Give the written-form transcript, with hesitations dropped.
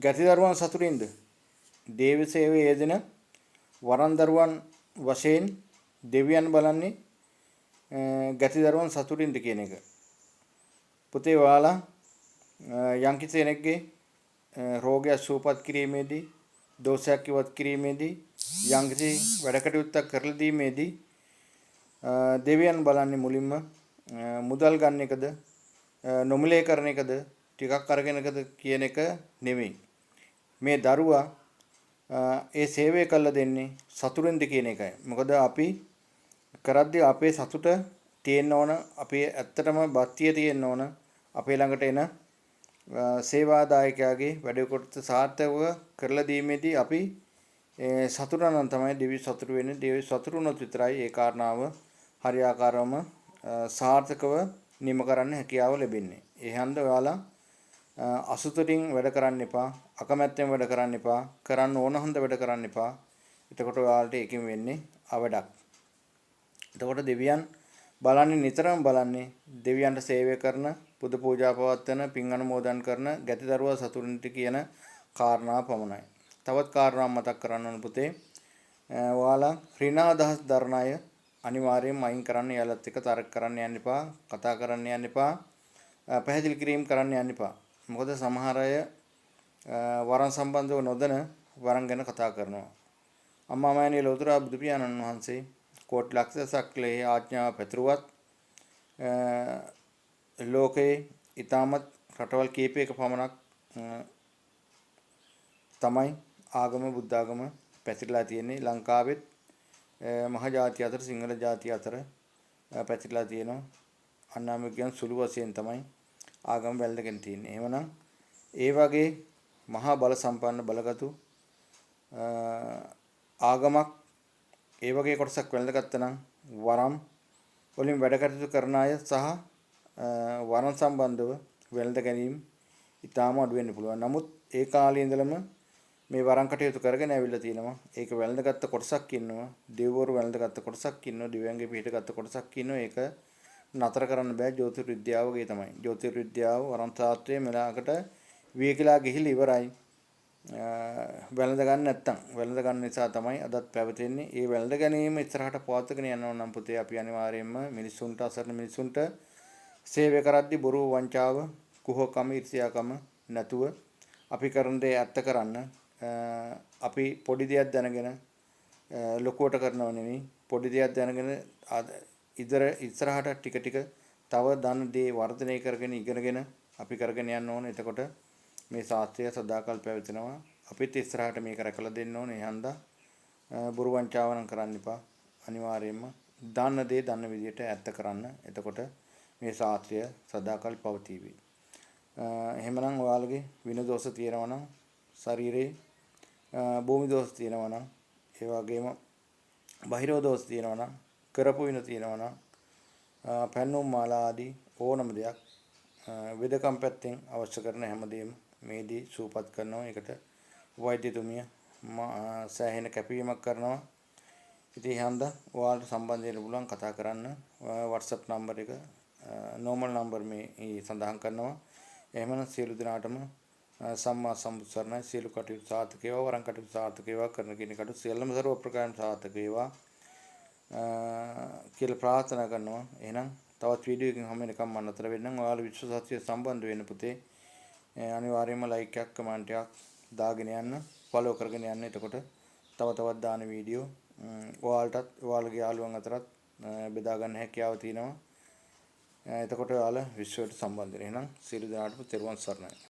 ගැතිදරුවන් සතුටින්ද දේව සේවයේ යෙදෙන වරන් දරුවන් වශයෙන් දෙවියන් බලන්නේ ගැතිදරුවන් සතුටින්ද කියන එක. පුතේ ඔයාලා යම්කිසි කෙනෙක්ගේ රෝගයක් සුවපත් කිරීමේදී දෝෂයක් ඉවත් කිරීමේදී යම්කිසි වැඩ කටයුත්තක් කරලා දීමේදී දෙවියන් බලන්නේ මුලින්ම මුදල් ගන්න එකද නොමිලේ කරන එකද ටිකක් අරගෙන එකද කියන එක නෙමෙයි. මේ දරුවා ඒ සේවය කළ දෙන්නේ සතුටෙන්ද කියන එකයි. මොකද අපි කරද්දී අපේ සතුට තියෙන්න ඕන, අපේ ඇත්තටම බත්තිය තියෙන්න ඕන. අපේ ළඟට එන සේවාදායකයාගේ වැඩ කොටස සාර්ථකව කරලා දීමේදී අපි සතුට නම් තමයි දෙවි සතුට වෙන්නේ. දෙවි සතුට වුණොත් විතරයි ඒ කාරණාව හරියාකාරවම සාර්ථකව නිම කරන්න හැකියාව ලැබෙන්නේ. ඒ හන්ද ඔයාලා අසුතටින් වැඩ කරන්න එපා, අකමැත්තෙන් වැඩ කරන්න එපා, කරන්න ඕන හන්ද වැඩ කරන්න එපා. එතකොට ඔයාලට ඒකෙන් වෙන්නේ අවඩක්. එතකොට දෙවියන් බලන්නේ නිතරම බලන්නේ දෙවියන්ට සේවය කරන, පුද පූජා පවත්වන, පින් අනුමෝදන් කරන ගැතිදරුවා සතුටින්ට කියන කාරණා පමණයි. තවත් කාරණා මතක් කරන්න ඕන පුතේ. ඔයාලා ඍණ අදහස් දරන අය අනිවාර්යයෙන්ම අයින් කරන්න, යාලත් එක්ක තරක කරන්න යන්න එපා, කතා කරන්න යන්න එපා, පැහැදිලි කිරීම කරන්න යන්න එපා. මොකද සමහර අය වරන් සම්බන්ධව නොදැන වරන් ගැන කතා කරනවා. අම්මා මෑණිය ලෝතර බුදු පියාණන් වහන්සේ කෝටි ලක්ෂයක් ලේ ආඥාව පැතුරුවත් ලෝකේ ඊටමත් රටවල් කීපයක පමණක් තමයි ආගම බුද්ධ ආගම පැතිරලා තියෙන්නේ. ලංකාවෙත් මහ ජාතිය අතර සිංහල ජාතිය අතර පැතිරලා තියෙනවා. අන්නාමිකයන් සුළු වශයෙන් තමයි ආගම වැළඳගෙන තියෙන්නේ. එහෙමනම් ඒ වගේ මහා බල සම්පන්න බලගතු ආගමක් ඒ වගේ කොටසක් වැළඳගත්තා නම් වරම් වලින් වැඩ කටයුතු කරන අය සහ වරම් සම්බන්ධව වැළඳ ගැනීම ඉතාම අඩු වෙන්න පුළුවන්. නමුත් ඒ කාලේ ඉඳලම මේ වරම් කටයුතු කරගෙන ඇවිල්ලා තියෙනවා. ඒක වැළඳගත්ත කොටසක් ඉන්නවා. දෙවිවරු වැළඳගත්ත කොටසක් ඉන්නවා. දිව්‍යංගේ පිටගත්ත කොටසක් ඉන්නවා. ඒක නතර කරන්න බෑ. ජ්‍යොතිර්විද්‍යාව වගේ තමයි. ජ්‍යොතිර්විද්‍යාව වරම් ශාස්ත්‍රයේ මෙලාකට වියකිලා ගිහිලි ඉවරයි. වැළඳ ගන්න නැත්තම් වැළඳ ගන්න නිසා තමයි අදත් පැවතෙන්නේ. ඒ වැළඳ ගැනීම ඉස්සරහට පවත්වාගෙන යනවා නම් පුතේ අපි අනිවාර්යයෙන්ම මිනිසුන්ට අසරණ මිනිසුන්ට සේවය කරද්දී බොරු වංචාව, කුහකම, ඊර්ෂ්‍යාකම නැතුව අපි කරන දේ ඇත්ත කරන්න අපි පොඩි දෙයක් දැනගෙන ලොකුවට කරනව නෙවෙයි. පොඩි දෙයක් දැනගෙන ඉස්සරහට ටික ටික තව දන්න දේ වර්ධනය කරගෙන ඉගෙනගෙන අපි කරගෙන යන්න ඕනේ. එතකොට මේ ශාස්ත්‍රය සදාකල් පැවතෙනවා. අපිත් ඉස්සරහට මේක රැකලා දෙන්න ඕනේ. ඒ හන්දා බොරු වංචාව නම් කරන්න එපා. අනිවාර්යයෙන්ම දන්න දේ දන්න විදිහට ඇත්ත කරන්න. එතකොට මේ ශාස්ත්‍රය සදාකල් පවතිවි. එහෙමනම් ඔයාලගේ වින දෝෂ තියෙනවා නම් ශරීරේ භූමි දෝෂ තියෙනවා නම් ඒ වගේම බහිරව දෝෂ තියෙනවා නම් කරපු වින තියෙනවා නම් පැන්නුම් මාලා ආදී ඕනම දෙයක් වෙදකම් පැත්තෙන් අවශ්‍ය කරන හැමදේම මේදී සූපත් කරනවා. ඒකට වෛද්‍යතුමිය සෑහෙන කැපවීමක් කරනවා. ඉතින් හන්දා ඔයාලට සම්බන්ධ වෙන්න පුළුවන් කතා කරන්න. WhatsApp නම්බර එක normal number මේ සඳහන් කරනවා. එහෙමනම් සියලු දෙනාටම සම්මා සම්බුත් සරණයි. සියලු කටයුතු සාර්ථක වේවා. වරන් කටයුතු සාර්ථක වේවා. කරන කෙනෙකුට සියල්ලම සර්ව ප්‍රකාරයෙන් සාර්ථක වේවා කියලා ප්‍රාර්ථනා කරනවා. එහෙනම් තවත් වීඩියෝ එකකින් හැම එකක්ම මම අතර වෙන්නම්. ඔයාලා විශ්ව සත්‍ය සම්බන්ධ වෙන්න පුතේ. අනිවාර්යයෙන්ම ලයික් එකක් කමෙන්ට් එකක් දාගෙන යන්න, ෆලෝ කරගෙන යන්න. එතකොට තව තවත් දාන වීඩියෝ ඔයාලටත් ඔයාලගේ යාළුවන් අතරත් බෙදා ගන්න හැකියාව තියෙනවා. එතකොට ඔයාලා විශ්වයට සම්බන්ධ වෙනවා. එහෙනම් සියලු දෙනාටම තෙරුවන් සරණයි.